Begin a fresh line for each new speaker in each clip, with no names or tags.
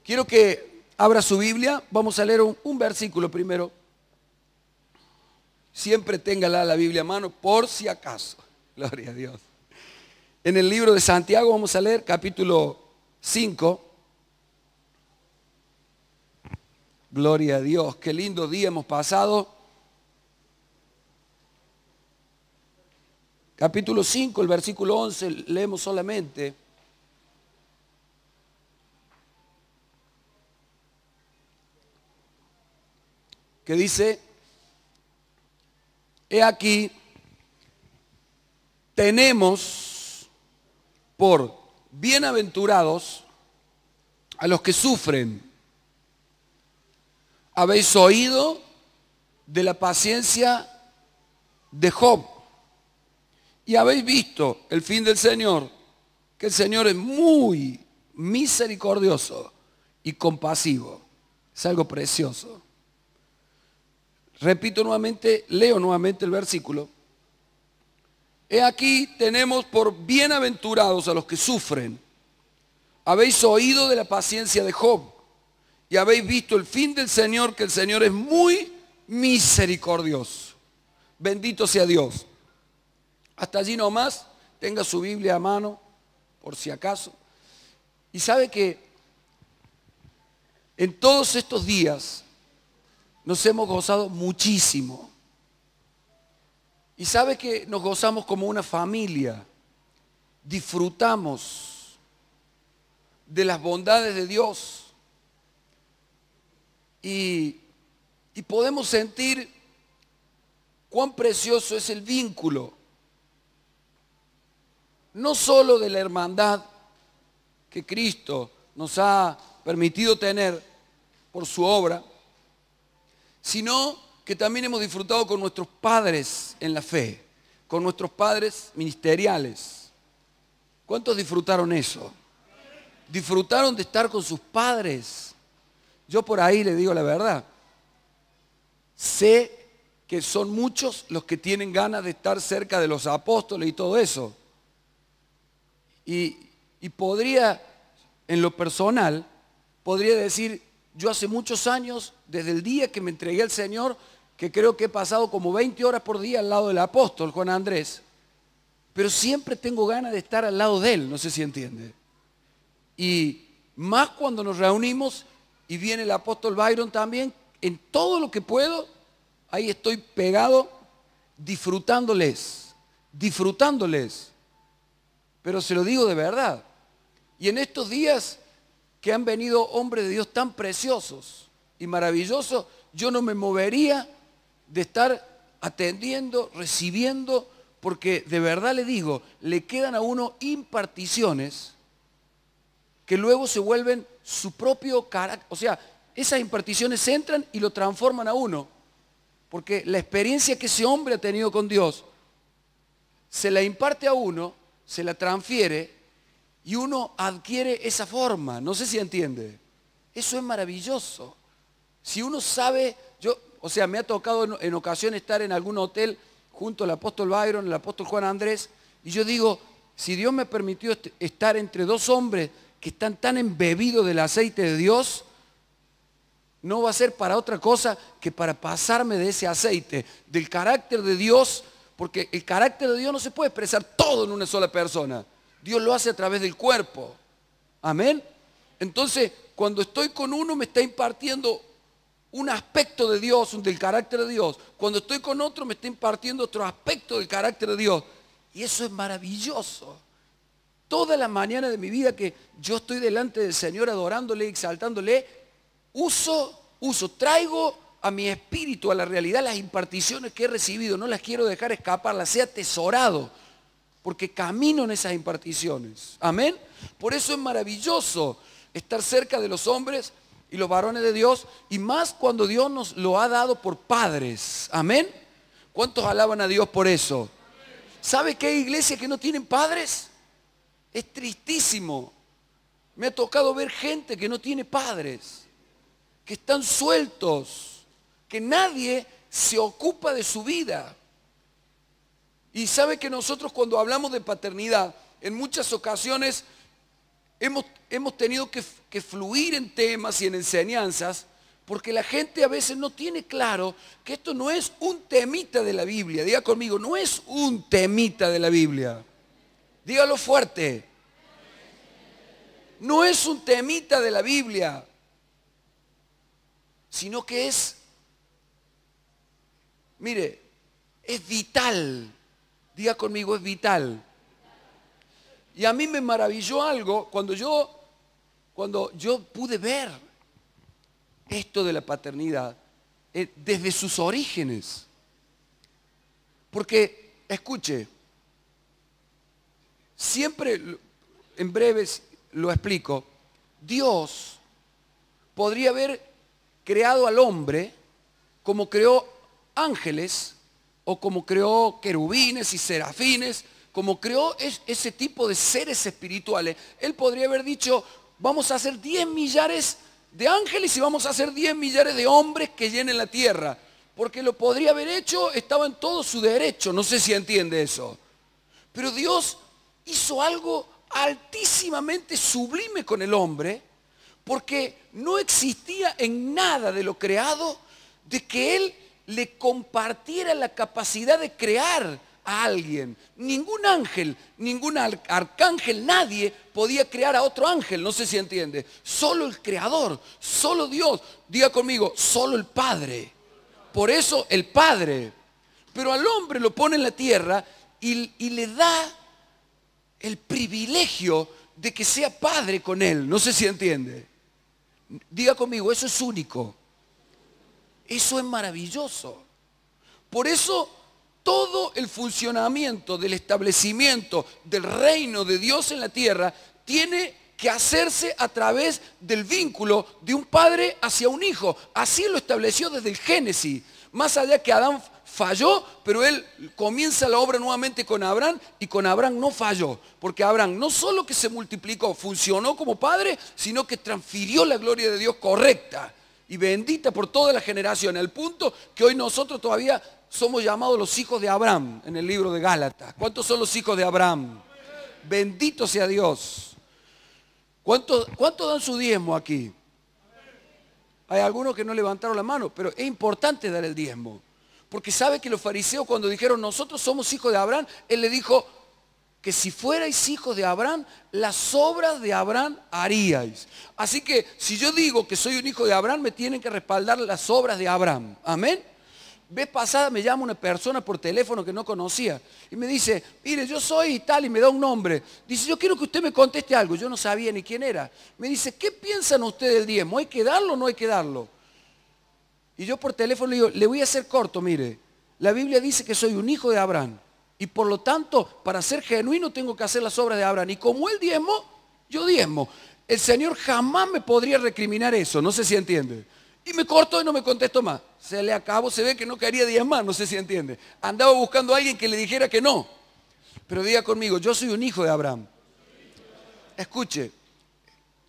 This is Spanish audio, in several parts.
Quiero que abra su Biblia. Vamos a leer un versículo primero. Siempre téngala la Biblia a mano por si acaso. Gloria a Dios. En el libro de Santiago vamos a leer capítulo 5. Gloria a Dios. Qué lindo día hemos pasado. Capítulo 5, el versículo 11, leemos solamente. Que dice: he aquí, tenemos por bienaventurados a los que sufren. Habéis oído de la paciencia de Job y habéis visto el fin del Señor, que el Señor es muy misericordioso y compasivo. Es algo precioso. Repito nuevamente, leo nuevamente el versículo. He aquí, tenemos por bienaventurados a los que sufren. Habéis oído de la paciencia de Job y habéis visto el fin del Señor, que el Señor es muy misericordioso. Bendito sea Dios. Hasta allí nomás, tenga su Biblia a mano, por si acaso. Y sabe que en todos estos días nos hemos gozado muchísimo. Y sabe que nos gozamos como una familia. Disfrutamos de las bondades de Dios. Y podemos sentir cuán precioso es el vínculo. No solo de la hermandad que Cristo nos ha permitido tener por su obra, sino que también hemos disfrutado con nuestros padres en la fe, con nuestros padres ministeriales. ¿Cuántos disfrutaron eso? Disfrutaron de estar con sus padres. Yo por ahí le digo la verdad. Sé que son muchos los que tienen ganas de estar cerca de los apóstoles y todo eso. Y podría, en lo personal, podría decir, yo hace muchos años, desde el día que me entregué al Señor, que creo que he pasado como 20 horas por día al lado del apóstol Juan Andrés, pero siempre tengo ganas de estar al lado de él, no sé si entiende. Y más cuando nos reunimos y viene el apóstol Byron también, en todo lo que puedo, ahí estoy pegado, disfrutándoles. Pero se lo digo de verdad. Y en estos días que han venido hombres de Dios tan preciosos y maravillosos, yo no me movería de estar atendiendo, recibiendo, porque de verdad le digo, le quedan a uno imparticiones que luego se vuelven su propio carácter. O sea, esas imparticiones entran y lo transforman a uno, porque la experiencia que ese hombre ha tenido con Dios se la imparte a uno, se la transfiere y uno adquiere esa forma. No sé si entiende. Eso es maravilloso. Si uno sabe, me ha tocado en ocasiones estar en algún hotel junto al apóstol Byron, el apóstol Juan Andrés, y yo digo, si Dios me permitió estar entre dos hombres que están tan embebidos del aceite de Dios, no va a ser para otra cosa que para pasarme de ese aceite, del carácter de Dios, porque el carácter de Dios no se puede expresar todo en una sola persona. Dios lo hace a través del cuerpo. Amén. Entonces, cuando estoy con uno me está impartiendo un aspecto de Dios, del carácter de Dios. Cuando estoy con otro me está impartiendo otro aspecto del carácter de Dios. Y eso es maravilloso. Toda la mañana de mi vida que yo estoy delante del Señor adorándole, exaltándole, traigo a mi espíritu, a la realidad, las imparticiones que he recibido. No las quiero dejar escapar, las he atesorado, porque camino en esas imparticiones. Amén. Por eso es maravilloso estar cerca de los hombres y los varones de Dios, y más cuando Dios nos lo ha dado por padres. Amén. ¿Cuántos alaban a Dios por eso? ¿Sabe que hay iglesias que no tienen padres? Es tristísimo. Me ha tocado ver gente que no tiene padres, que están sueltos, que nadie se ocupa de su vida. Y sabe que nosotros cuando hablamos de paternidad, en muchas ocasiones hemos tenido que fluir en temas y en enseñanzas porque la gente a veces no tiene claro que esto no es un temita de la Biblia. Diga conmigo, no es un temita de la Biblia. Dígalo fuerte. No es un temita de la Biblia, sino que mire, es vital. Diga conmigo, es vital. Y a mí me maravilló algo cuando yo pude ver esto de la paternidad desde sus orígenes. Porque, escuche, siempre, en breves lo explico, Dios podría haber creado al hombre como creó ángeles o como creó querubines y serafines, como creó ese tipo de seres espirituales. Él podría haber dicho, vamos a hacer 10 millares de ángeles y vamos a hacer 10 millares de hombres que llenen la tierra. Porque lo podría haber hecho, estaba en todo su derecho, no sé si entiende eso. Pero Dios hizo algo altísimamente sublime con el hombre, porque no existía en nada de lo creado de que Él le compartiera la capacidad de crear a alguien. Ningún ángel, ningún arcángel, nadie podía crear a otro ángel, no sé si entiende. Solo el Creador, solo Dios. Diga conmigo, solo el Padre. Por eso el Padre. Pero al hombre lo pone en la tierra y le da el privilegio de que sea padre con él. No sé si entiende. Diga conmigo, eso es único. Eso es maravilloso. Por eso todo el funcionamiento del establecimiento del reino de Dios en la tierra tiene que hacerse a través del vínculo de un padre hacia un hijo. Así lo estableció desde el Génesis. Más allá que Adán falló, pero él comienza la obra nuevamente con Abraham y con Abraham no falló. Porque Abraham no solo que se multiplicó, funcionó como padre, sino que transfirió la gloria de Dios correcta y bendita por toda la generación, al punto que hoy nosotros todavía somos llamados los hijos de Abraham en el libro de Gálatas. ¿Cuántos son los hijos de Abraham? Bendito sea Dios. ¿Cuánto dan su diezmo aquí? Hay algunos que no levantaron la mano, pero es importante dar el diezmo. Porque sabe que los fariseos cuando dijeron nosotros somos hijos de Abraham, él le dijo que si fuerais hijos de Abraham, las obras de Abraham haríais. Así que si yo digo que soy un hijo de Abraham, me tienen que respaldar las obras de Abraham. Amén. Vez pasada me llama una persona por teléfono que no conocía y me dice, mire, yo soy tal, y me da un nombre. Dice, yo quiero que usted me conteste algo. Yo no sabía ni quién era. Me dice, ¿qué piensan ustedes del diezmo? ¿Hay que darlo o no hay que darlo? Y yo por teléfono le digo, le voy a hacer corto, mire. La Biblia dice que soy un hijo de Abraham y por lo tanto, para ser genuino tengo que hacer las obras de Abraham. Y como él diezmo, yo diezmo. El Señor jamás me podría recriminar eso, no sé si entiende. Y me cortó y no me contestó más. Se le acabó, se ve que no quería diezmar, no sé si entiende. Andaba buscando a alguien que le dijera que no. Pero diga conmigo, yo soy un hijo de Abraham. Escuche,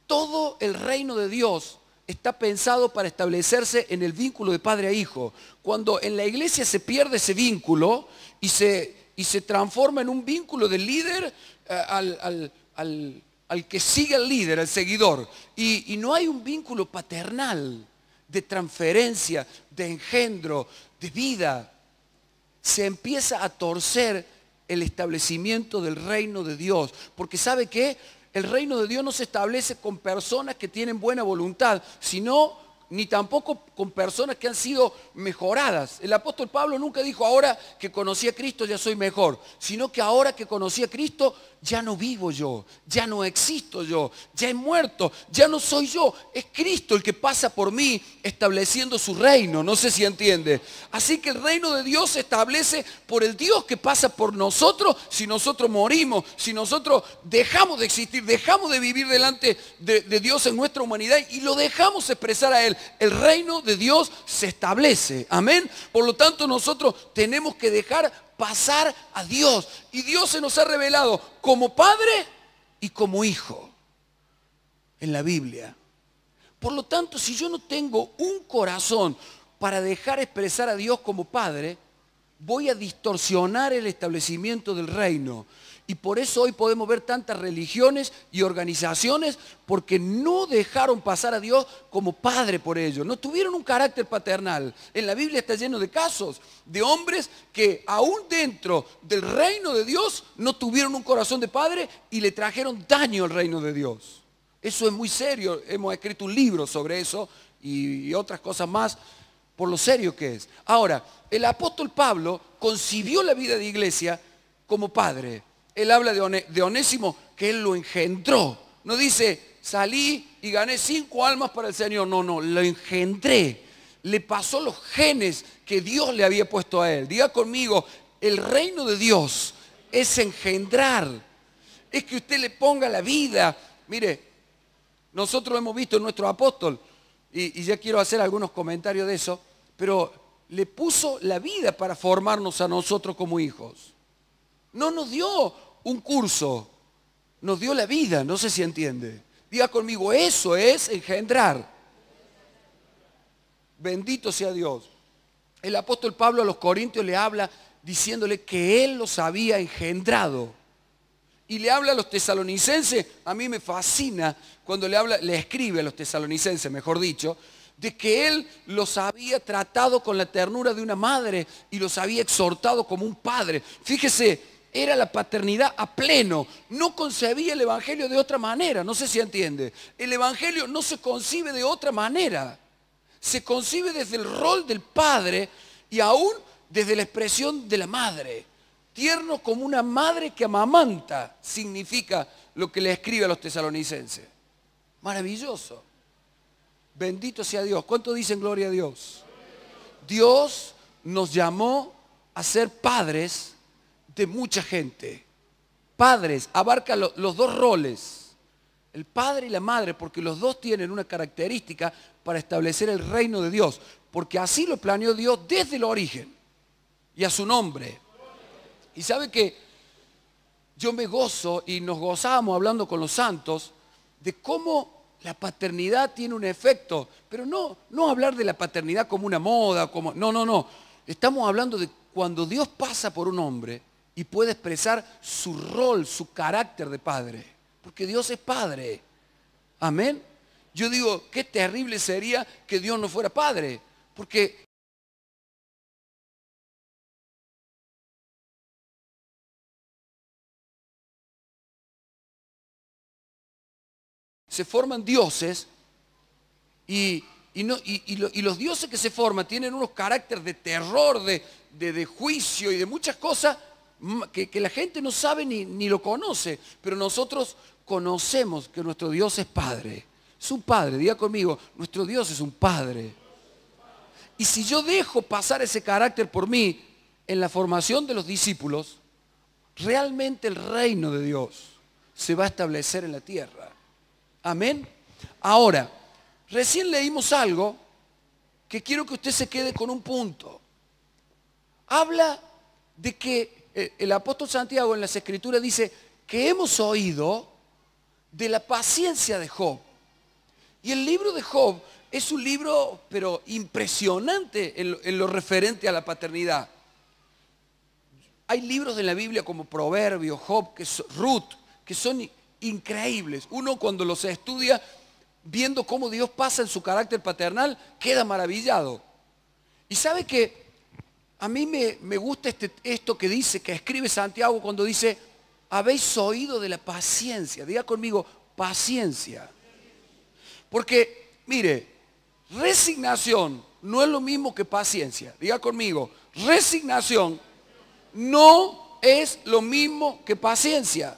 todo el reino de Dios está pensado para establecerse en el vínculo de padre a hijo. Cuando en la iglesia se pierde ese vínculo y se transforma en un vínculo del líder al que sigue al líder, al seguidor. Y no hay un vínculo paternal, de transferencia, de engendro, de vida. Se empieza a torcer el establecimiento del reino de Dios. Porque ¿sabe qué? El reino de Dios no se establece con personas que tienen buena voluntad, sino ni tampoco con personas que han sido mejoradas. El apóstol Pablo nunca dijo, ahora que conocí a Cristo ya soy mejor, sino que ahora que conocí a Cristo ya no vivo yo, ya no existo yo, ya he muerto, ya no soy yo, es Cristo el que pasa por mí estableciendo su reino, no sé si entiende. Así que el reino de Dios se establece por el Dios que pasa por nosotros si nosotros morimos, si nosotros dejamos de existir, dejamos de vivir delante de Dios en nuestra humanidad y lo dejamos expresar a Él. El reino de Dios se establece, amén. Por lo tanto nosotros tenemos que dejar pasar a Dios. Y Dios se nos ha revelado como Padre y como Hijo en la Biblia. Por lo tanto, si yo no tengo un corazón para dejar expresar a Dios como Padre, voy a distorsionar el establecimiento del reino. Y por eso hoy podemos ver tantas religiones y organizaciones, porque no dejaron pasar a Dios como padre por ellos. No tuvieron un carácter paternal. En la Biblia está lleno de casos de hombres que aún dentro del reino de Dios no tuvieron un corazón de padre y le trajeron daño al reino de Dios. Eso es muy serio. Hemos escrito un libro sobre eso y otras cosas más por lo serio que es. Ahora, el apóstol Pablo concibió la vida de iglesia como padre. Él habla de Onésimo, que él lo engendró. No dice, salí y gané 5 almas para el Señor. No, lo engendré. Le pasó los genes que Dios le había puesto a él. Diga conmigo, el reino de Dios es engendrar. Es que usted le ponga la vida. Mire, nosotros hemos visto en nuestro apóstol, y ya quiero hacer algunos comentarios de eso, pero le puso la vida para formarnos a nosotros como hijos. No nos dio un curso, nos dio la vida, no sé si entiende. Diga conmigo, eso es engendrar. Bendito sea Dios. El apóstol Pablo a los Corintios le habla diciéndole que él los había engendrado. Y le habla a los tesalonicenses, a mí me fascina cuando le escribe a los tesalonicenses, mejor dicho, de que él los había tratado con la ternura de una madre y los había exhortado como un padre. Fíjese, era la paternidad a pleno. No concebía el evangelio de otra manera. No sé si entiende. El evangelio no se concibe de otra manera. Se concibe desde el rol del padre y aún desde la expresión de la madre. Tierno como una madre que amamanta, significa lo que le escribe a los tesalonicenses. Maravilloso. Bendito sea Dios. ¿Cuánto dicen gloria a Dios? Dios nos llamó a ser padres de mucha gente. Padres, abarca los dos roles, el padre y la madre, porque los dos tienen una característica para establecer el reino de Dios, porque así lo planeó Dios desde el origen y a su nombre. Y sabe que yo me gozo y nos gozábamos hablando con los santos de cómo la paternidad tiene un efecto, pero no hablar de la paternidad como una moda, no. Estamos hablando de cuando Dios pasa por un hombre y puede expresar su rol, su carácter de padre. Porque Dios es padre. Amén. Yo digo, qué terrible sería que Dios no fuera padre. Porque se forman dioses y los dioses que se forman tienen unos caracteres de terror, de juicio y de muchas cosas que la gente no sabe ni lo conoce, pero nosotros conocemos que nuestro Dios es Padre. Es un Padre, diga conmigo, nuestro Dios es un Padre. Y si yo dejo pasar ese carácter por mí en la formación de los discípulos, realmente el reino de Dios se va a establecer en la tierra. Amén. Ahora, recién leímos algo que quiero que usted se quede con un punto. Habla de que el apóstol Santiago en las Escrituras dice que hemos oído de la paciencia de Job. Y el libro de Job es un libro, pero impresionante en lo referente a la paternidad. Hay libros en la Biblia como Proverbios, Job, Ruth, que son increíbles. Uno cuando los estudia, viendo cómo Dios pasa en su carácter paternal, queda maravillado. Y sabe que a mí me gusta esto que dice, que escribe Santiago cuando dice, habéis oído de la paciencia. Diga conmigo, paciencia. Porque, mire, resignación no es lo mismo que paciencia. Diga conmigo, resignación no es lo mismo que paciencia.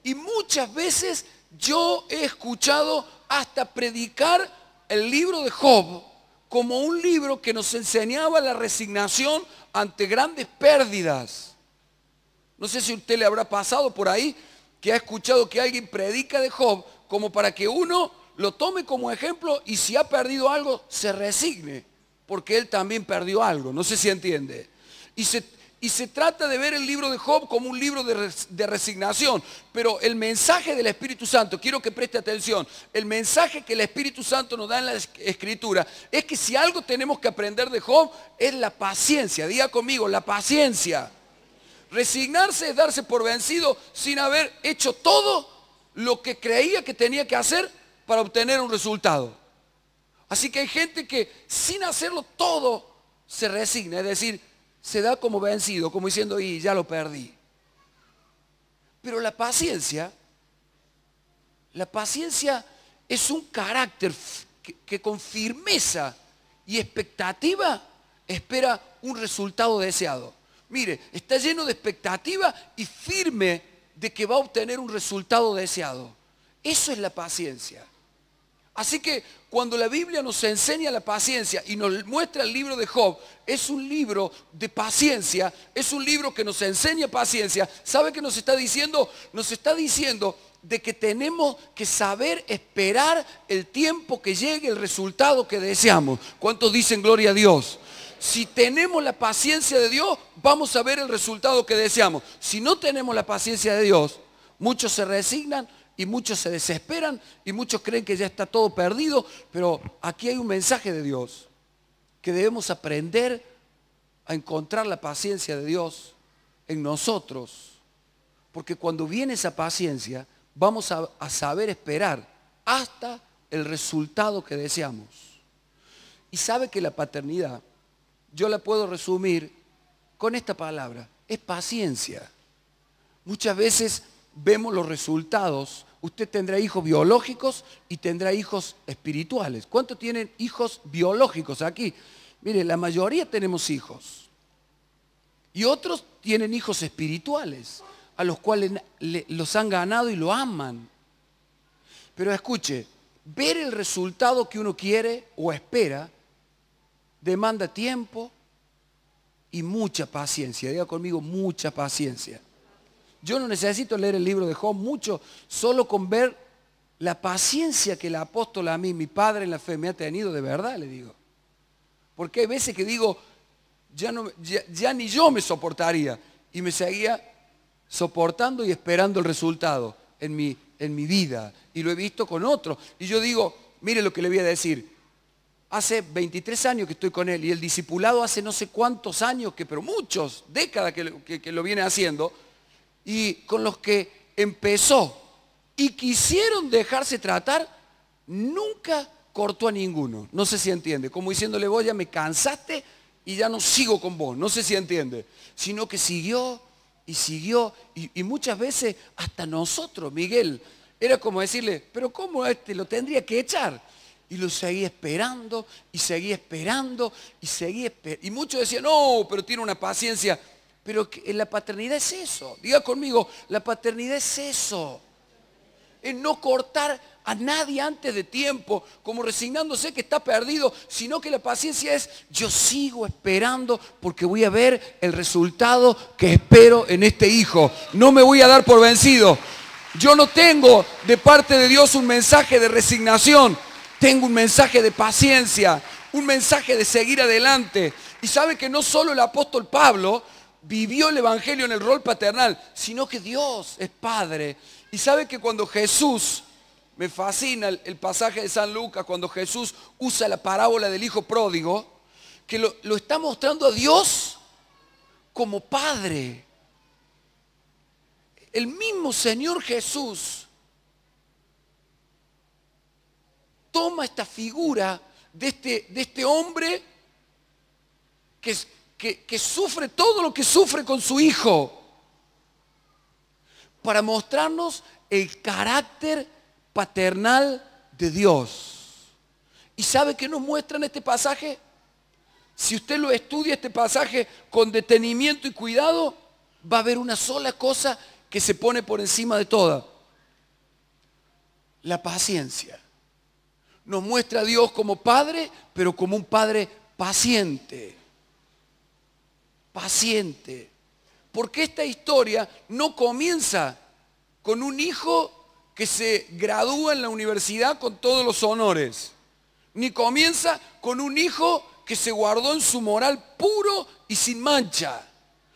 Y muchas veces yo he escuchado hasta predicar el libro de Job como un libro que nos enseñaba la resignación ante grandes pérdidas. No sé si a usted le habrá pasado por ahí que ha escuchado que alguien predica de Job como para que uno lo tome como ejemplo y si ha perdido algo se resigne, porque él también perdió algo. No sé si entiende. Y se trata de ver el libro de Job como un libro de resignación. Pero el mensaje del Espíritu Santo, quiero que preste atención, el mensaje que el Espíritu Santo nos da en la Escritura es que si algo tenemos que aprender de Job es la paciencia. Diga conmigo, la paciencia. Resignarse es darse por vencido sin haber hecho todo lo que creía que tenía que hacer para obtener un resultado. Así que hay gente que sin hacerlo todo se resigna, es decir, se da como vencido, como diciendo, y ya lo perdí. Pero la paciencia es un carácter que con firmeza y expectativa espera un resultado deseado. Mire, está lleno de expectativa y firme de que va a obtener un resultado deseado. Eso es la paciencia. Así que cuando la Biblia nos enseña la paciencia y nos muestra el libro de Job, es un libro de paciencia, es un libro que nos enseña paciencia. ¿Sabe qué nos está diciendo? Nos está diciendo de que tenemos que saber esperar el tiempo que llegue el resultado que deseamos. ¿Cuántos dicen gloria a Dios? Si tenemos la paciencia de Dios, vamos a ver el resultado que deseamos. Si no tenemos la paciencia de Dios, muchos se resignan y muchos se desesperan y muchos creen que ya está todo perdido. Pero aquí hay un mensaje de Dios, que debemos aprender a encontrar la paciencia de Dios en nosotros. Porque cuando viene esa paciencia, vamos a saber esperar hasta el resultado que deseamos. Y sabe que la paternidad, yo la puedo resumir con esta palabra, es paciencia. Muchas veces vemos los resultados. Usted tendrá hijos biológicos y tendrá hijos espirituales. ¿Cuántos tienen hijos biológicos aquí? Mire, la mayoría tenemos hijos. Y otros tienen hijos espirituales, a los cuales los han ganado y lo aman. Pero escuche, ver el resultado que uno quiere o espera demanda tiempo y mucha paciencia. Diga conmigo, mucha paciencia. Yo no necesito leer el libro de Job mucho, solo con ver la paciencia que el apóstol a mí, mi padre en la fe, me ha tenido, de verdad le digo. Porque hay veces que digo, ya ni yo me soportaría, y me seguía soportando y esperando el resultado en mi vida. Y lo he visto con otros. Y yo digo, mire lo que le voy a decir. Hace 23 años que estoy con él y el discipulado hace no sé cuántos años, pero muchos, décadas que lo viene haciendo, y con los que empezó y quisieron dejarse tratar, nunca cortó a ninguno. No sé si entiende, como diciéndole, vos ya me cansaste y ya no sigo con vos, no sé si entiende, sino que siguió y siguió, y muchas veces hasta nosotros, Miguel, era como decirle, pero ¿cómo lo tendría que echar? Y lo seguía esperando, y seguía esperando, y seguía esperando. Y muchos decían, no, pero tiene una paciencia. Pero la paternidad es eso. Diga conmigo, la paternidad es eso. Es no cortar a nadie antes de tiempo, como resignándose que está perdido, sino que la paciencia es, yo sigo esperando porque voy a ver el resultado que espero en este hijo. No me voy a dar por vencido. Yo no tengo de parte de Dios un mensaje de resignación. Tengo un mensaje de paciencia, un mensaje de seguir adelante. Y sabe que no solo el apóstol Pablo vivió el evangelio en el rol paternal, sino que Dios es Padre. Y sabe que cuando Jesús, me fascina el pasaje de San Lucas, cuando Jesús usa la parábola del hijo pródigo, que lo está mostrando a Dios como Padre. El mismo Señor Jesús toma esta figura de este hombre que sufre todo lo que sufre con su hijo, para mostrarnos el carácter paternal de Dios. ¿Y sabe qué nos muestra en este pasaje? Si usted lo estudia, este pasaje, con detenimiento y cuidado, va a ver una sola cosa que se pone por encima de toda: la paciencia. Nos muestra a Dios como Padre, pero como un Padre paciente. Paciente. Porque esta historia no comienza con un hijo que se gradúa en la universidad con todos los honores, ni comienza con un hijo que se guardó en su moral puro y sin mancha.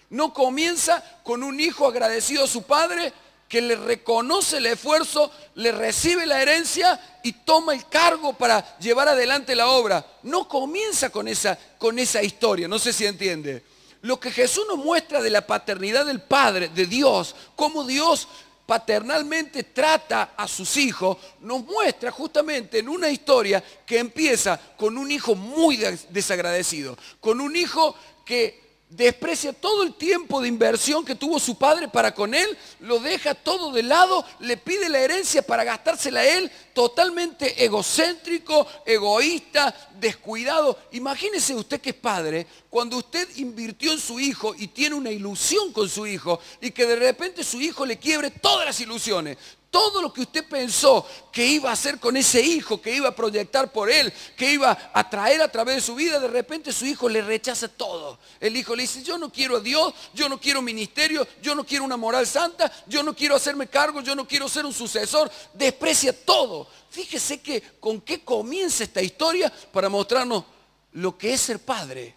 No comienza con un hijo agradecido a su padre, que le reconoce el esfuerzo, le recibe la herencia y toma el cargo para llevar adelante la obra. No comienza con esa historia, no sé si entiende. Lo que Jesús nos muestra de la paternidad del Padre, de Dios, cómo Dios paternalmente trata a sus hijos, nos muestra justamente en una historia que empieza con un hijo muy desagradecido, con un hijo que desprecia todo el tiempo de inversión que tuvo su padre para con él, lo deja todo de lado, le pide la herencia para gastársela a él, totalmente egocéntrico, egoísta, descuidado. Imagínese usted que es padre, cuando usted invirtió en su hijo y tiene una ilusión con su hijo y que de repente su hijo le quiebre todas las ilusiones. Todo lo que usted pensó que iba a hacer con ese hijo, que iba a proyectar por él, que iba a traer a través de su vida, de repente su hijo le rechaza todo. El hijo le dice, yo no quiero a Dios, yo no quiero ministerio, yo no quiero una moral santa, yo no quiero hacerme cargo, yo no quiero ser un sucesor. Desprecia todo. Fíjese que con qué comienza esta historia para mostrarnos lo que es ser padre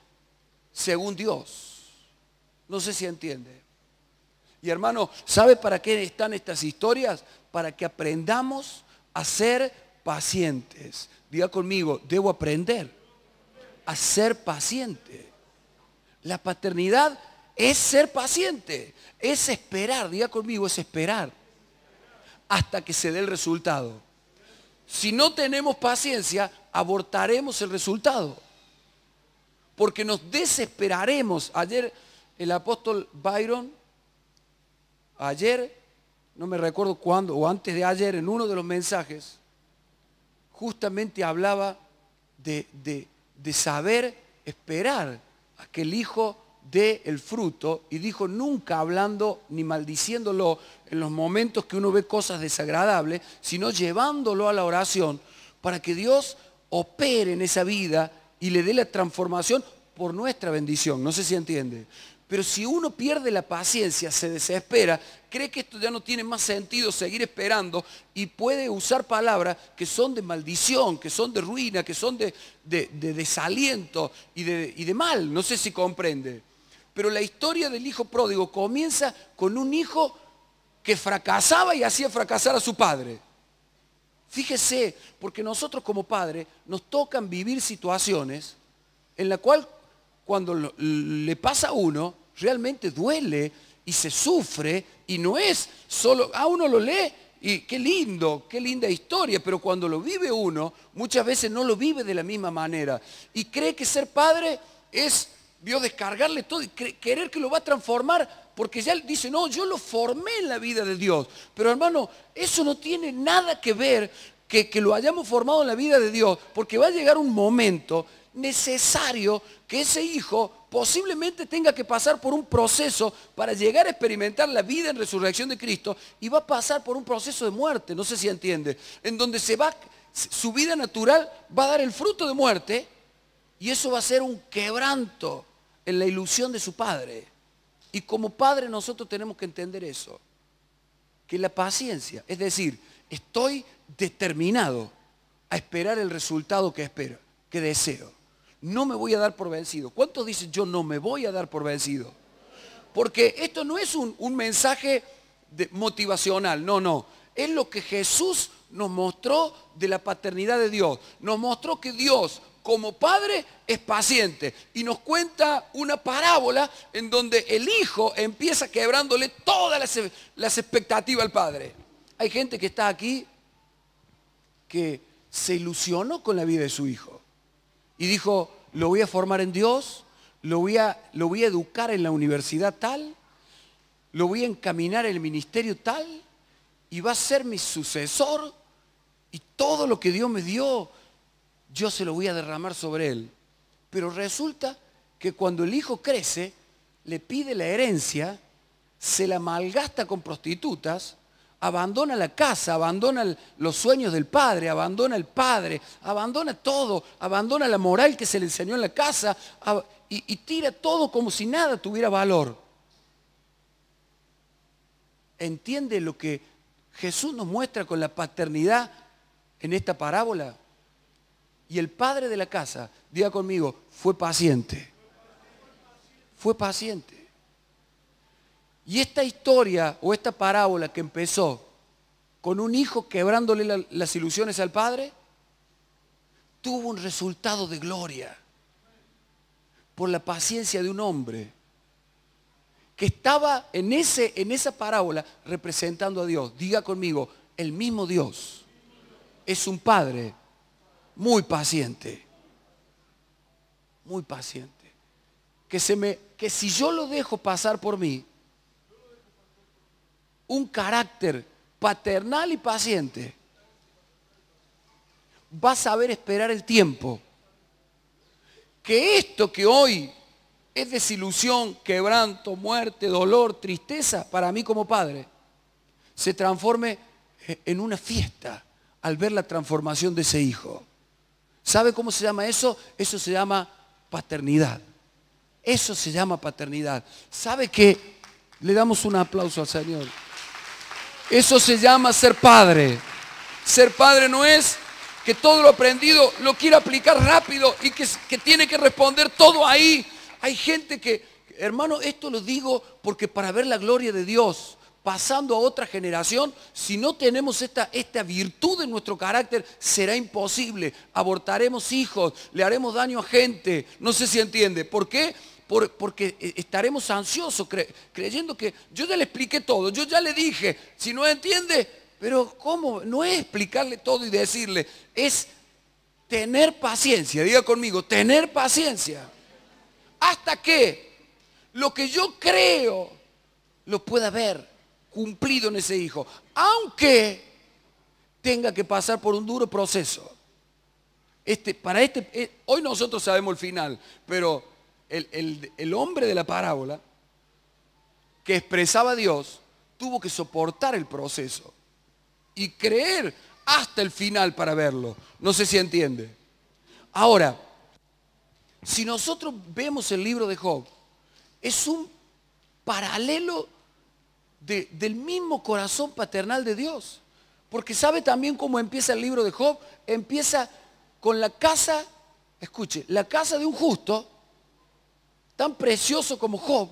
según Dios. No sé si entiende. Y hermano, ¿sabe para qué están estas historias? Para que aprendamos a ser pacientes. Diga conmigo, debo aprender a ser paciente. La paternidad es ser paciente, es esperar, diga conmigo, es esperar hasta que se dé el resultado. Si no tenemos paciencia, abortaremos el resultado, porque nos desesperaremos. Ayer el apóstol Byron, no me recuerdo cuándo, o antes de ayer, en uno de los mensajes, justamente hablaba de saber esperar a que el hijo dé el fruto, y dijo, nunca hablando ni maldiciéndolo en los momentos que uno ve cosas desagradables, sino llevándolo a la oración para que Dios opere en esa vida y le dé la transformación por nuestra bendición. No sé si entiende. Pero si uno pierde la paciencia, se desespera, cree que esto ya no tiene más sentido seguir esperando y puede usar palabras que son de maldición, que son de ruina, que son de desaliento y de mal. No sé si comprende. Pero la historia del hijo pródigo comienza con un hijo que fracasaba y hacía fracasar a su padre. Fíjese, porque nosotros como padres nos tocan vivir situaciones en la cual cuando le pasa a uno, realmente duele y se sufre, y no es solo, a uno lo lee y qué lindo, qué linda historia, pero cuando lo vive uno, muchas veces no lo vive de la misma manera y cree que ser padre es Dios descargarle todo y querer que lo va a transformar, porque ya dice, no, yo lo formé en la vida de Dios. Pero hermano, eso no tiene nada que ver que lo hayamos formado en la vida de Dios, porque va a llegar un momento necesario que ese hijo posiblemente tenga que pasar por un proceso para llegar a experimentar la vida en resurrección de Cristo, y va a pasar por un proceso de muerte, no sé si entiende, en donde su vida natural va a dar el fruto de muerte, y eso va a ser un quebranto en la ilusión de su padre. Y como padre nosotros tenemos que entender eso, que la paciencia, es decir, estoy determinado a esperar el resultado que espero, que deseo. No me voy a dar por vencido. ¿Cuántos dicen yo no me voy a dar por vencido? Porque esto no es un mensaje motivacional, no. Es lo que Jesús nos mostró de la paternidad de Dios. Nos mostró que Dios, como padre, es paciente. Y nos cuenta una parábola en donde el hijo empieza quebrándole todas las expectativas al padre. Hay gente que está aquí que se ilusionó con la vida de su hijo. Y dijo, lo voy a formar en Dios, lo voy a educar en la universidad tal, lo voy a encaminar en el ministerio tal, y va a ser mi sucesor, y todo lo que Dios me dio, yo se lo voy a derramar sobre él. Pero resulta que cuando el hijo crece, le pide la herencia, se la malgasta con prostitutas, abandona la casa, abandona los sueños del padre, abandona el padre, abandona todo, abandona la moral que se le enseñó en la casa y tira todo como si nada tuviera valor. ¿Entiende lo que Jesús nos muestra con la paternidad en esta parábola? Y el padre de la casa, diga conmigo, fue paciente. Fue paciente. Y esta historia o esta parábola que empezó con un hijo quebrándole las ilusiones al padre, tuvo un resultado de gloria por la paciencia de un hombre que estaba en esa parábola representando a Dios. Diga conmigo, el mismo Dios es un Padre muy paciente. Muy paciente. Que si yo lo dejo pasar por mí, un carácter paternal y paciente, va a saber esperar el tiempo. Que esto que hoy es desilusión, quebranto, muerte, dolor, tristeza, para mí como padre, se transforme en una fiesta al ver la transformación de ese hijo. ¿Sabe cómo se llama eso? Eso se llama paternidad. Eso se llama paternidad. ¿Sabe qué? Le damos un aplauso al Señor. Eso se llama ser padre. Ser padre no es que todo lo aprendido lo quiera aplicar rápido y que tiene que responder todo ahí. Hay gente que, hermano, esto lo digo porque para ver la gloria de Dios pasando a otra generación, si no tenemos esta virtud en nuestro carácter, será imposible. Abortaremos hijos, le haremos daño a gente. No sé si entiende. ¿Por qué? Porque estaremos ansiosos creyendo que yo ya le expliqué todo, yo ya le dije. Si no entiende, pero ¿cómo? No es explicarle todo y decirle, es tener paciencia. Diga conmigo, tener paciencia. Hasta que lo que yo creo lo pueda ver cumplido en ese hijo, aunque tenga que pasar por un duro proceso. Hoy nosotros sabemos el final, pero el hombre de la parábola que expresaba a Dios tuvo que soportar el proceso y creer hasta el final para verlo. No sé si entiende. Ahora, si nosotros vemos el libro de Job, es un paralelo del mismo corazón paternal de Dios. Porque ¿sabe también cómo empieza el libro de Job? Empieza con la casa, escuche, la casa de un justo, tan precioso como Job,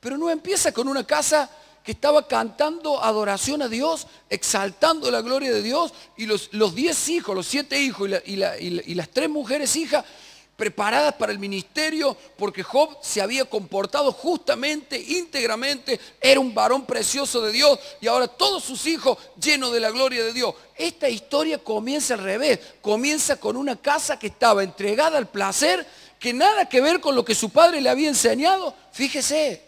pero no empieza con una casa que estaba cantando adoración a Dios, exaltando la gloria de Dios, y los 10 hijos, los 7 hijos y las 3 mujeres hijas, preparadas para el ministerio, porque Job se había comportado justamente, íntegramente, era un varón precioso de Dios, y ahora todos sus hijos llenos de la gloria de Dios. Esta historia comienza al revés, comienza con una casa que estaba entregada al placer, que nada que ver con lo que su padre le había enseñado, fíjese,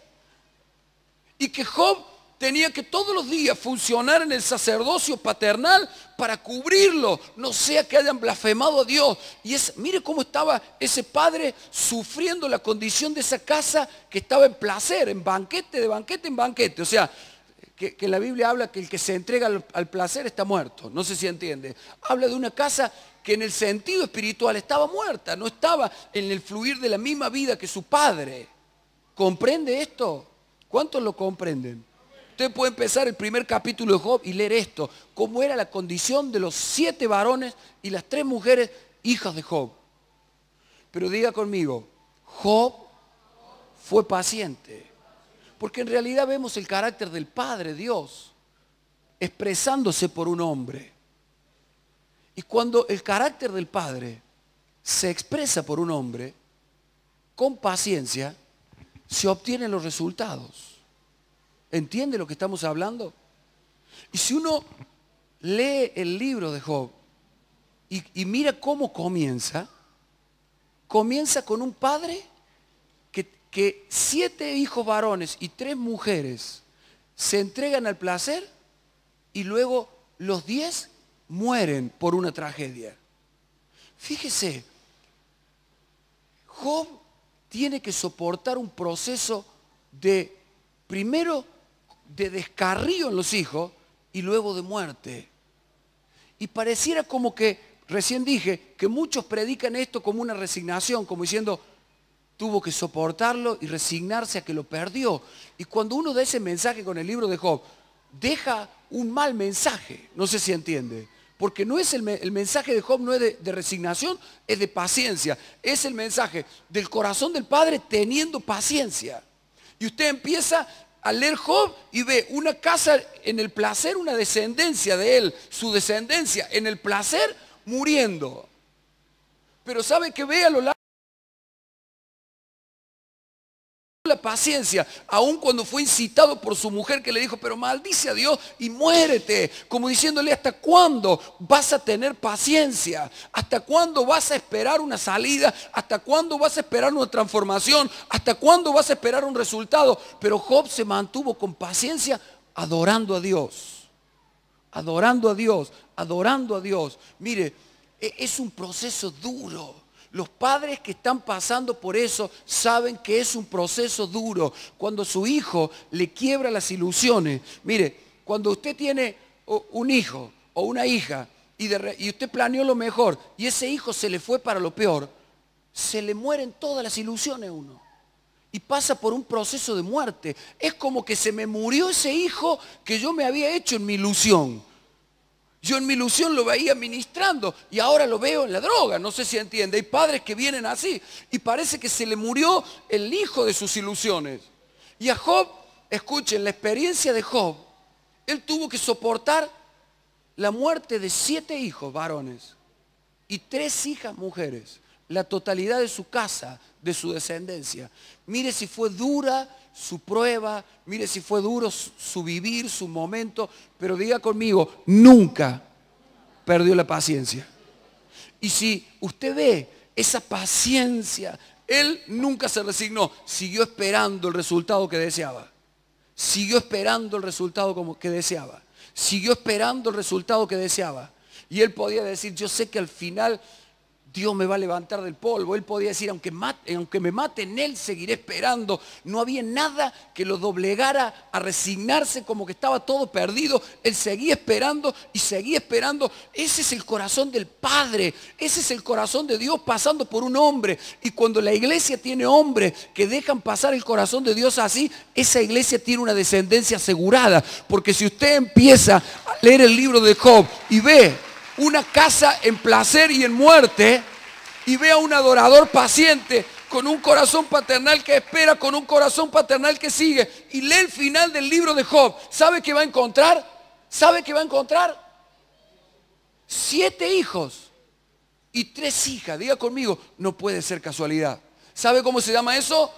y que Job tenía que todos los días funcionar en el sacerdocio paternal para cubrirlo, no sea que hayan blasfemado a Dios. Y mire cómo estaba ese padre sufriendo la condición de esa casa que estaba en placer, en banquete, de banquete en banquete. O sea, que la Biblia habla que el que se entrega al placer está muerto. No sé si entiende. Habla de una casa que en el sentido espiritual estaba muerta, no estaba en el fluir de la misma vida que su padre. ¿Comprende esto? ¿Cuántos lo comprenden? Usted puede empezar el primer capítulo de Job y leer esto, cómo era la condición de los 7 varones y las 3 mujeres hijas de Job. Pero diga conmigo, Job fue paciente, porque en realidad vemos el carácter del Padre Dios expresándose por un hombre. Y cuando el carácter del Padre se expresa por un hombre, con paciencia, se obtienen los resultados. ¿Entiende lo que estamos hablando? Y si uno lee el libro de Job y mira cómo comienza con un padre que 7 hijos varones y 3 mujeres se entregan al placer y luego los 10 mueren por una tragedia. Fíjese, Job tiene que soportar un proceso primero de descarrío en los hijos y luego de muerte. Y pareciera como que, recién dije, que muchos predican esto como una resignación, como diciendo, tuvo que soportarlo y resignarse a que lo perdió. Y cuando uno da ese mensaje con el libro de Job, deja un mal mensaje, no sé si entiende. Porque no es el mensaje de Job no es de resignación, es de paciencia. Es el mensaje del corazón del Padre teniendo paciencia. Y usted empieza a leer Job y ve una casa en el placer, una descendencia de él, su descendencia en el placer muriendo. Pero ¿sabe que ve a lo largo de la paciencia, aun cuando fue incitado por su mujer que le dijo, pero maldice a Dios y muérete, como diciéndole, ¿hasta cuándo vas a tener paciencia? ¿Hasta cuándo vas a esperar una salida? ¿Hasta cuándo vas a esperar una transformación? ¿Hasta cuándo vas a esperar un resultado? Pero Job se mantuvo con paciencia adorando a Dios, adorando a Dios, adorando a Dios. Mire, es un proceso duro. Los padres que están pasando por eso saben que es un proceso duro. Cuando su hijo le quiebra las ilusiones. Mire, cuando usted tiene un hijo o una hija y usted planeó lo mejor y ese hijo se le fue para lo peor, se le mueren todas las ilusiones a uno. Y pasa por un proceso de muerte. Es como que se me murió ese hijo que yo me había hecho en mi ilusión. Yo en mi ilusión lo veía ministrando y ahora lo veo en la droga, no sé si entiende. Hay padres que vienen así y parece que se le murió el hijo de sus ilusiones. Y a Job, escuchen, la experiencia de Job, él tuvo que soportar la muerte de 7 hijos varones y 3 hijas mujeres, la totalidad de su casa, de su descendencia. Mire si fue dura su prueba, mire si fue duro su vivir, su momento, pero diga conmigo, nunca perdió la paciencia. Y si usted ve esa paciencia, él nunca se resignó, siguió esperando el resultado que deseaba. Siguió esperando el resultado que deseaba. Siguió esperando el resultado que deseaba. Y él podía decir, yo sé que al final Dios me va a levantar del polvo. Él podía decir, aunque me maten, Él seguiré esperando. No había nada que lo doblegara a resignarse como que estaba todo perdido. Él seguía esperando y seguía esperando. Ese es el corazón del Padre. Ese es el corazón de Dios pasando por un hombre. Y cuando la iglesia tiene hombres que dejan pasar el corazón de Dios así, esa iglesia tiene una descendencia asegurada. Porque si usted empieza a leer el libro de Job y ve una casa en placer y en muerte, y ve a un adorador paciente, con un corazón paternal que espera, con un corazón paternal que sigue, y lee el final del libro de Job, ¿sabe qué va a encontrar? ¿Sabe qué va a encontrar? 7 hijos y 3 hijas. Diga conmigo, no puede ser casualidad. ¿Sabe cómo se llama eso?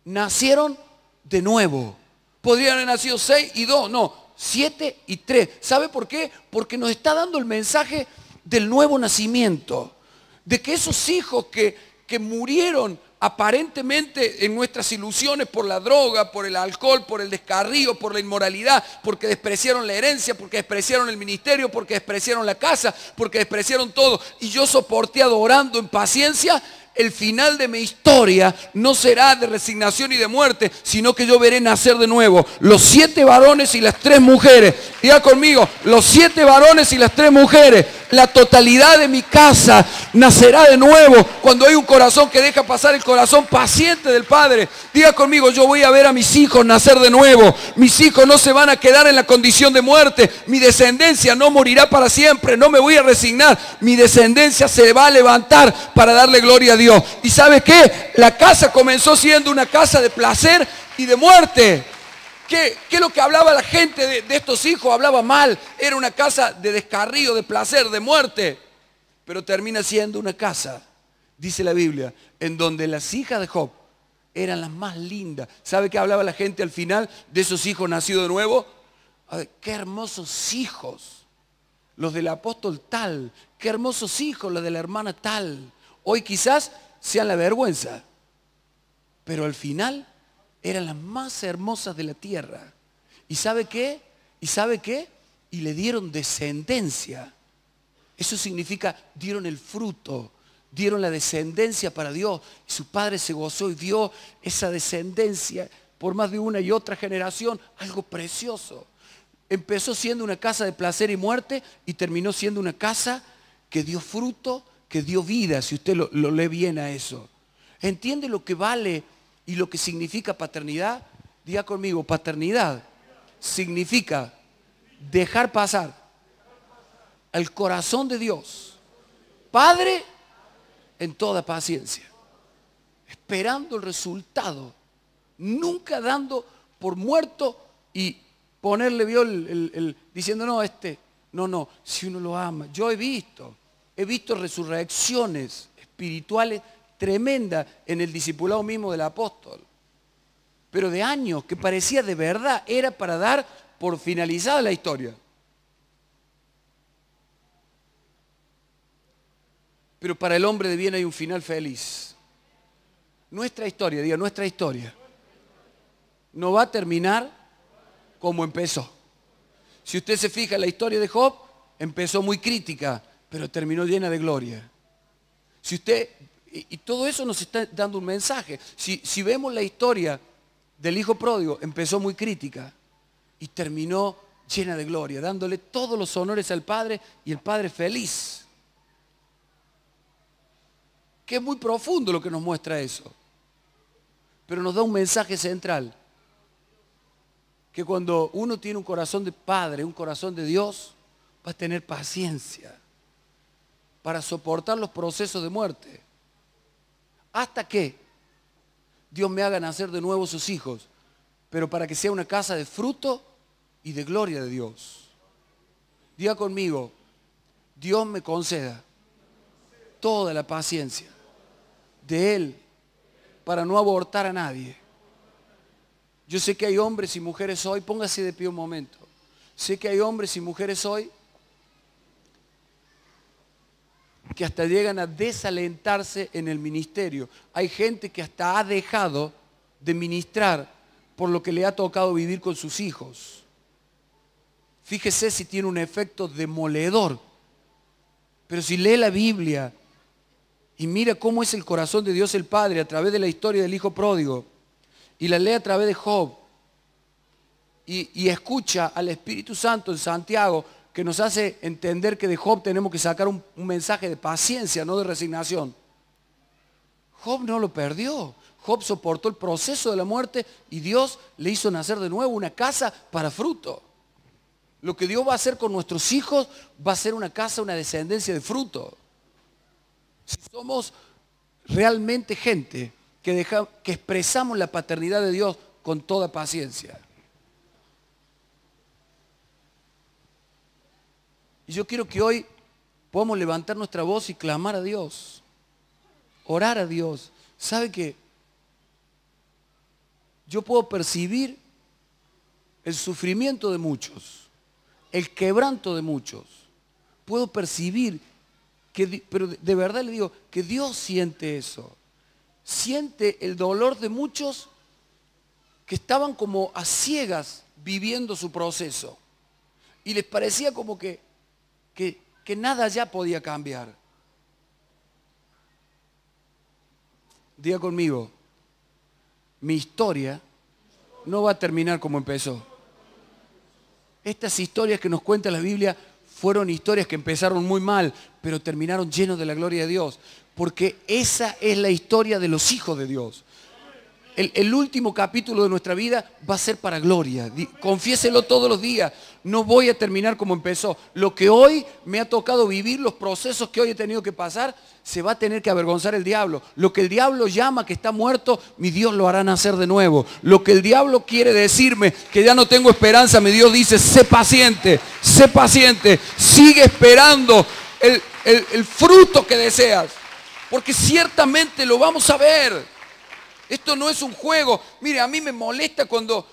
Nacieron de nuevo. Podrían haber nacido 6 y 2, no. 7 y 3. ¿Sabe por qué? Porque nos está dando el mensaje del nuevo nacimiento. De que esos hijos que murieron aparentemente en nuestras ilusiones por la droga, por el alcohol, por el descarrío, por la inmoralidad, porque despreciaron la herencia, porque despreciaron el ministerio, porque despreciaron la casa, porque despreciaron todo. Y yo soporté adorando en paciencia. El final de mi historia no será de resignación y de muerte, sino que yo veré nacer de nuevo los 7 varones y las 3 mujeres. Diga conmigo, los 7 varones y las 3 mujeres. La totalidad de mi casa nacerá de nuevo cuando hay un corazón que deja pasar el corazón paciente del Padre. Diga conmigo, yo voy a ver a mis hijos nacer de nuevo. Mis hijos no se van a quedar en la condición de muerte. Mi descendencia no morirá para siempre. No me voy a resignar. Mi descendencia se va a levantar para darle gloria a Dios. ¿Y sabe qué? La casa comenzó siendo una casa de placer y de muerte. ¿Qué es lo que hablaba la gente de estos hijos? Hablaba mal. Era una casa de descarrío, de placer, de muerte. Pero termina siendo una casa, dice la Biblia, en donde las hijas de Job eran las más lindas. ¿Sabe qué hablaba la gente al final de esos hijos nacidos de nuevo? Ay, qué hermosos hijos los del apóstol tal. Qué hermosos hijos los de la hermana tal. Hoy quizás sean la vergüenza, pero al final eran las más hermosas de la tierra. ¿Y sabe qué? ¿Y sabe qué? Y le dieron descendencia. Eso significa, dieron el fruto, dieron la descendencia para Dios. Y su padre se gozó y vio esa descendencia por más de una y otra generación. Algo precioso. Empezó siendo una casa de placer y muerte y terminó siendo una casa que dio fruto, que dio vida, si usted lo lee bien a eso. ¿Entiende lo que vale y lo que significa paternidad? Diga conmigo, paternidad significa dejar pasar al corazón de Dios, Padre, en toda paciencia, esperando el resultado, nunca dando por muerto y ponerle diciendo no, si uno lo ama. Yo he visto resurrecciones espirituales tremendas en el discipulado mismo del apóstol. pero de años, que parecía de verdad, era para dar por finalizada la historia. Pero para el hombre de bien hay un final feliz. Nuestra historia, diga, nuestra historia no va a terminar como empezó. Si usted se fija en la historia de Job, empezó muy crítica, pero terminó llena de gloria. Si usted, y todo eso nos está dando un mensaje. Si vemos la historia del hijo pródigo, empezó muy crítica y terminó llena de gloria, dándole todos los honores al Padre y el Padre feliz. Que es muy profundo lo que nos muestra eso. Pero nos da un mensaje central. Que cuando uno tiene un corazón de Padre, un corazón de Dios, va a tener paciencia para soportar los procesos de muerte. Hasta que Dios me haga nacer de nuevo sus hijos, pero para que sea una casa de fruto y de gloria de Dios. Diga conmigo, Dios me conceda toda la paciencia de Él para no abortar a nadie. Yo sé que hay hombres y mujeres hoy, póngase de pie un momento. Sé que hay hombres y mujeres hoy que hasta llegan a desalentarse en el ministerio. Hay gente que hasta ha dejado de ministrar por lo que le ha tocado vivir con sus hijos. Fíjese si tiene un efecto demoledor. Pero si lee la Biblia y mira cómo es el corazón de Dios el Padre a través de la historia del hijo pródigo, y la lee a través de Job, y escucha al Espíritu Santo en Santiago, que nos hace entender que de Job tenemos que sacar un mensaje de paciencia, no de resignación. Job no lo perdió. Job soportó el proceso de la muerte y Dios le hizo nacer de nuevo una casa para fruto. Lo que Dios va a hacer con nuestros hijos va a ser una casa, una descendencia de fruto. Si somos realmente gente que expresamos la paternidad de Dios con toda paciencia. Y yo quiero que hoy podamos levantar nuestra voz y clamar a Dios, orar a Dios. ¿Sabe qué? Yo puedo percibir el sufrimiento de muchos, el quebranto de muchos. Puedo percibir, pero de verdad le digo, que Dios siente eso. Siente el dolor de muchos que estaban como a ciegas viviendo su proceso. Y les parecía como que nada ya podía cambiar. Diga conmigo, mi historia no va a terminar como empezó. Estas historias que nos cuenta la Biblia fueron historias que empezaron muy mal, pero terminaron llenos de la gloria de Dios. Porque esa es la historia de los hijos de Dios. El último capítulo de nuestra vida va a ser para gloria. Confiéselo todos los días. No voy a terminar como empezó. Lo que hoy me ha tocado vivir, los procesos que hoy he tenido que pasar, se va a tener que avergonzar el diablo. Lo que el diablo llama que está muerto, mi Dios lo hará nacer de nuevo. Lo que el diablo quiere decirme que ya no tengo esperanza, mi Dios dice, sé paciente, sigue esperando el fruto que deseas. Porque ciertamente lo vamos a ver. Esto no es un juego. Mire, a mí me molesta cuando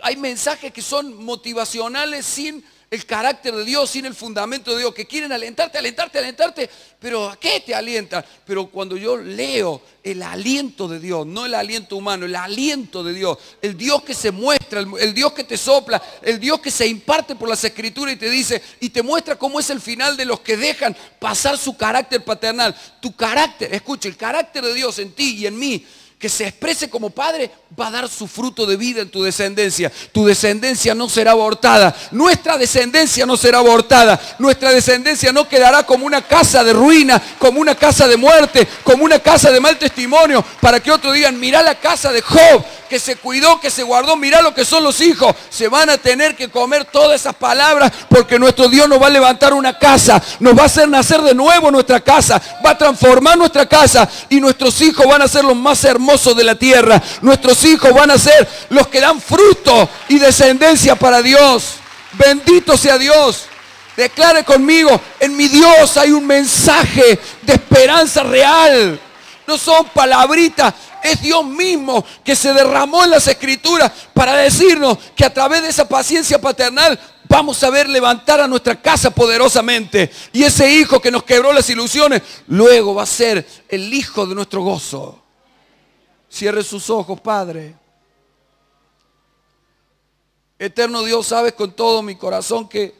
hay mensajes que son motivacionales sin el carácter de Dios, sin el fundamento de Dios, que quieren alentarte, pero ¿a qué te alientan? Pero cuando yo leo el aliento de Dios, no el aliento humano, el aliento de Dios, el Dios que se muestra, el Dios que te sopla, el Dios que se imparte por las Escrituras y te dice, y te muestra cómo es el final de los que dejan pasar su carácter paternal. Tu carácter, escucha, el carácter de Dios en ti y en mí, que se exprese como padre, va a dar su fruto de vida en tu descendencia. Tu descendencia no será abortada. Nuestra descendencia no será abortada. Nuestra descendencia no quedará como una casa de ruina, como una casa de muerte, como una casa de mal testimonio, para que otros digan, mirá la casa de Job, que se cuidó, que se guardó, mirá lo que son los hijos. Se van a tener que comer todas esas palabras, porque nuestro Dios nos va a levantar una casa, nos va a hacer nacer de nuevo nuestra casa, va a transformar nuestra casa, y nuestros hijos van a ser los más hermosos de la tierra. Nuestros hijos van a ser los que dan fruto y descendencia para Dios. Bendito sea Dios. Declare conmigo, en mi Dios hay un mensaje de esperanza real. no son palabritas, es Dios mismo que se derramó en las Escrituras para decirnos que a través de esa paciencia paternal vamos a ver levantar a nuestra casa poderosamente. Y ese hijo que nos quebró las ilusiones, luego va a ser el hijo de nuestro gozo. Cierre sus ojos, Padre. Eterno Dios, sabes con todo mi corazón que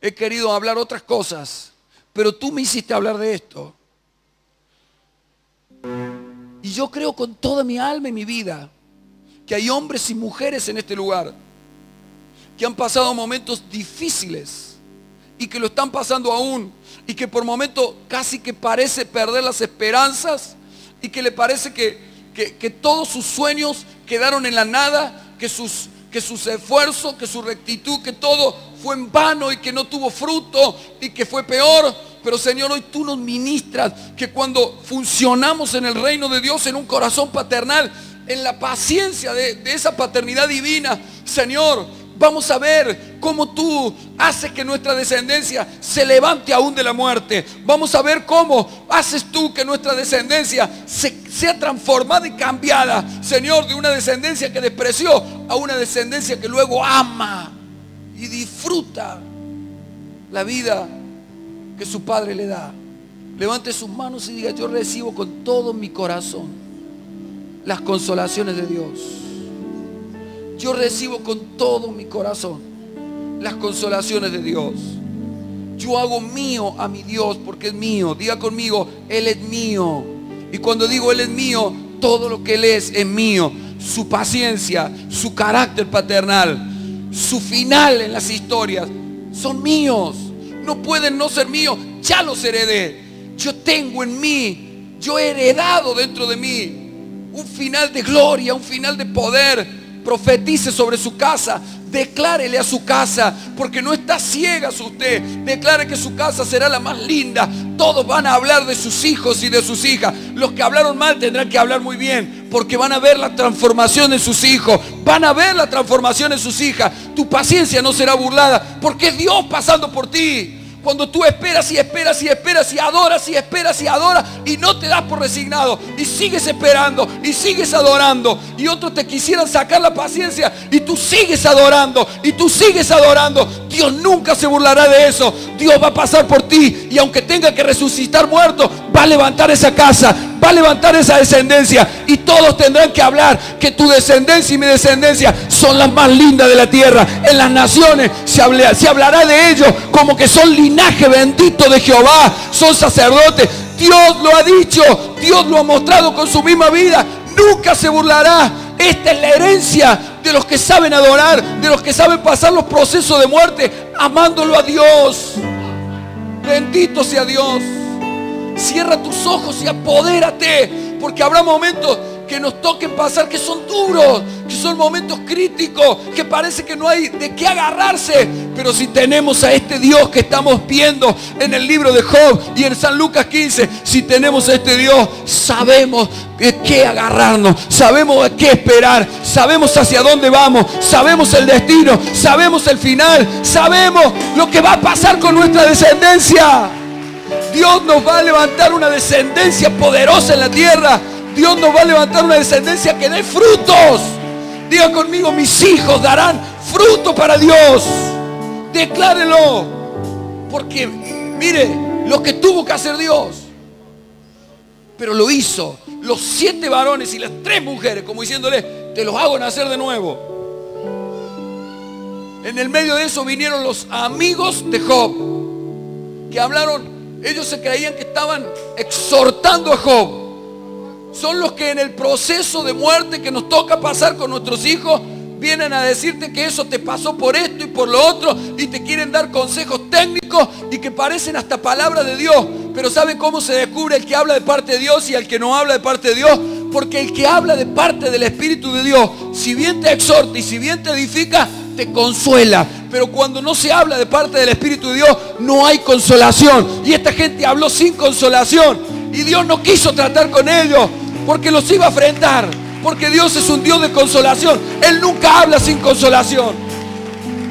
he querido hablar otras cosas, pero tú me hiciste hablar de esto. Y yo creo con toda mi alma y mi vida que hay hombres y mujeres en este lugar que han pasado momentos difíciles y que lo están pasando aún, y que por momentos casi que parece perder las esperanzas, y que le parece que todos sus sueños quedaron en la nada, que sus esfuerzos, que su rectitud, que todo fue en vano y que no tuvo fruto y que fue peor. Pero Señor, hoy tú nos ministras que cuando funcionamos en el reino de Dios, en un corazón paternal, en la paciencia de esa paternidad divina, Señor, vamos a ver cómo tú haces que nuestra descendencia se levante aún de la muerte. Vamos a ver cómo haces tú que nuestra descendencia sea transformada y cambiada, Señor, de una descendencia que despreció a una descendencia que luego ama y disfruta la vida que su Padre le da. Levante sus manos y diga: yo recibo con todo mi corazón las consolaciones de Dios. Yo recibo con todo mi corazón las consolaciones de Dios. Yo hago mío a mi Dios porque es mío. Diga conmigo: Él es mío. Y cuando digo Él es mío, todo lo que Él es mío. Su paciencia, su carácter paternal, su final en las historias son míos. No pueden no ser míos. Ya los heredé. Yo tengo en mí, yo he heredado dentro de mí un final de gloria, un final de poder. Profetice sobre su casa, declárele a su casa, porque no está ciega usted. Declare que su casa será la más linda. Todos van a hablar de sus hijos y de sus hijas. Los que hablaron mal tendrán que hablar muy bien, porque van a ver la transformación en sus hijos, van a ver la transformación en sus hijas. Tu paciencia no será burlada, porque es Dios pasando por ti. Cuando tú esperas y esperas y esperas y adoras y esperas y adoras y no te das por resignado y sigues esperando y sigues adorando, y otros te quisieran sacar la paciencia y tú sigues adorando y tú sigues adorando, Dios nunca se burlará de eso. Dios va a pasar por ti, y aunque tenga que resucitar muerto, va a levantar esa casa, va a levantar esa descendencia, y todos tendrán que hablar que tu descendencia y mi descendencia son las más lindas de la tierra. En las naciones se hablará de ellos como que son linaje bendito de Jehová, son sacerdotes. Dios lo ha dicho, Dios lo ha mostrado con su misma vida. Nunca se burlará. Esta es la herencia de los que saben adorar, de los que saben pasar los procesos de muerte amándolo a Dios. Bendito sea Dios. Cierra tus ojos y apodérate, porque habrá momentos que nos toquen pasar que son duros, que son momentos críticos, que parece que no hay de qué agarrarse. Pero si tenemos a este Dios que estamos viendo en el libro de Job y en San Lucas 15, si tenemos a este Dios, sabemos de qué agarrarnos, sabemos de qué esperar, sabemos hacia dónde vamos, sabemos el destino, sabemos el final, sabemos lo que va a pasar con nuestra descendencia. Dios nos va a levantar una descendencia poderosa en la tierra. Dios nos va a levantar una descendencia que dé frutos. Diga conmigo: mis hijos darán fruto para Dios. Declárelo. Porque mire lo que tuvo que hacer Dios, pero lo hizo. Los 7 varones y las 3 mujeres, como diciéndole: te los hago nacer de nuevo. En el medio de eso vinieron los amigos de Job, que hablaron. Ellos se creían que estaban exhortando a Job. Son los que en el proceso de muerte que nos toca pasar con nuestros hijos vienen a decirte que eso te pasó por esto y por lo otro, y te quieren dar consejos técnicos y que parecen hasta palabras de Dios. Pero ¿sabe cómo se descubre el que habla de parte de Dios y el que no habla de parte de Dios? Porque el que habla de parte del Espíritu de Dios, si bien te exhorta y si bien te edifica, te consuela. Pero cuando no se habla de parte del Espíritu de Dios, no hay consolación. Y esta gente habló sin consolación, y Dios no quiso tratar con ellos porque los iba a enfrentar. Porque Dios es un Dios de consolación. Él nunca habla sin consolación.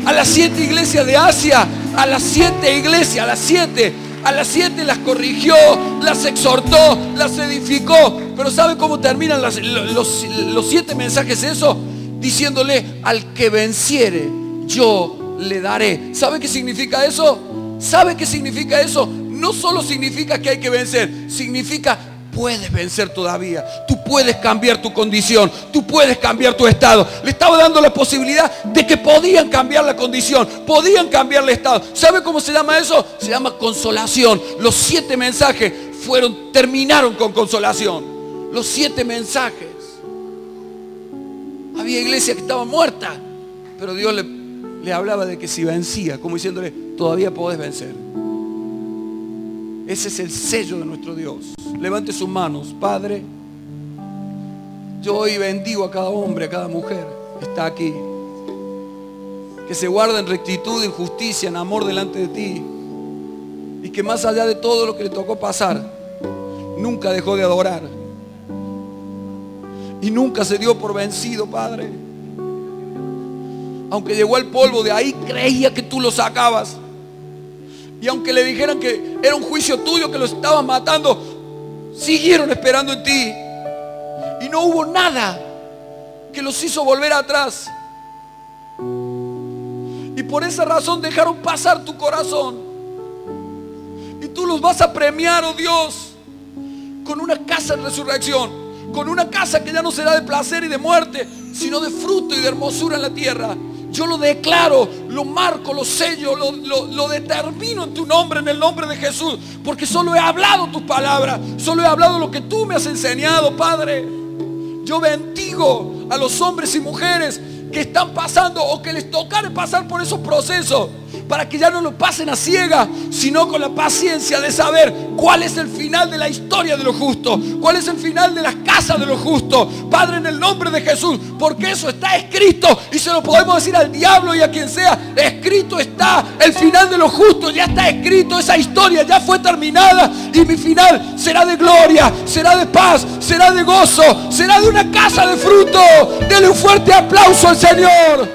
A las 7 iglesias de Asia, a las 7 iglesias, a las 7, A las 7 las corrigió, las exhortó, las edificó. Pero ¿sabe cómo terminan los 7 mensajes eso? Diciéndole: al que venciere, yo le daré. ¿Sabe qué significa eso? ¿Sabe qué significa eso? No solo significa que hay que vencer, significa puedes vencer todavía. Tú puedes cambiar tu condición, tú puedes cambiar tu estado. Le estaba dando la posibilidad de que podían cambiar la condición, podían cambiar el estado. ¿Sabe cómo se llama eso? Se llama consolación. Los 7 mensajes terminaron con consolación. Los 7 mensajes. Había iglesia que estaba muerta, pero Dios le hablaba de que si vencía, como diciéndole: todavía podés vencer. Ese es el sello de nuestro Dios. Levante sus manos. Padre, yo hoy bendigo a cada hombre, a cada mujer que está aquí, que se guarda en rectitud, en justicia, en amor delante de ti, y que más allá de todo lo que le tocó pasar, nunca dejó de adorar y nunca se dio por vencido, Padre. Aunque llegó al polvo, de ahí creía que tú lo sacabas. Y aunque le dijeran que era un juicio tuyo, que lo estaban matando, siguieron esperando en ti. Y no hubo nada que los hizo volver atrás. Y por esa razón dejaron pasar tu corazón. Y tú los vas a premiar, oh Dios, con una casa en resurrección, con una casa que ya no será de placer y de muerte, sino de fruto y de hermosura en la tierra. Yo lo declaro, lo marco, lo sello, lo determino en tu nombre, en el nombre de Jesús. Porque solo he hablado tus palabras, solo he hablado lo que tú me has enseñado, Padre. Yo bendigo a los hombres y mujeres que están pasando o que les tocará pasar por esos procesos, para que ya no lo pasen a ciega, sino con la paciencia de saber cuál es el final de la historia de los justos, cuál es el final de las casas de los justos, Padre, en el nombre de Jesús, porque eso está escrito y se lo podemos decir al diablo y a quien sea: escrito está el final de los justos, ya está escrito, esa historia ya fue terminada y mi final será de gloria, será de paz, será de gozo, será de una casa de fruto. Dele un fuerte aplauso al Señor.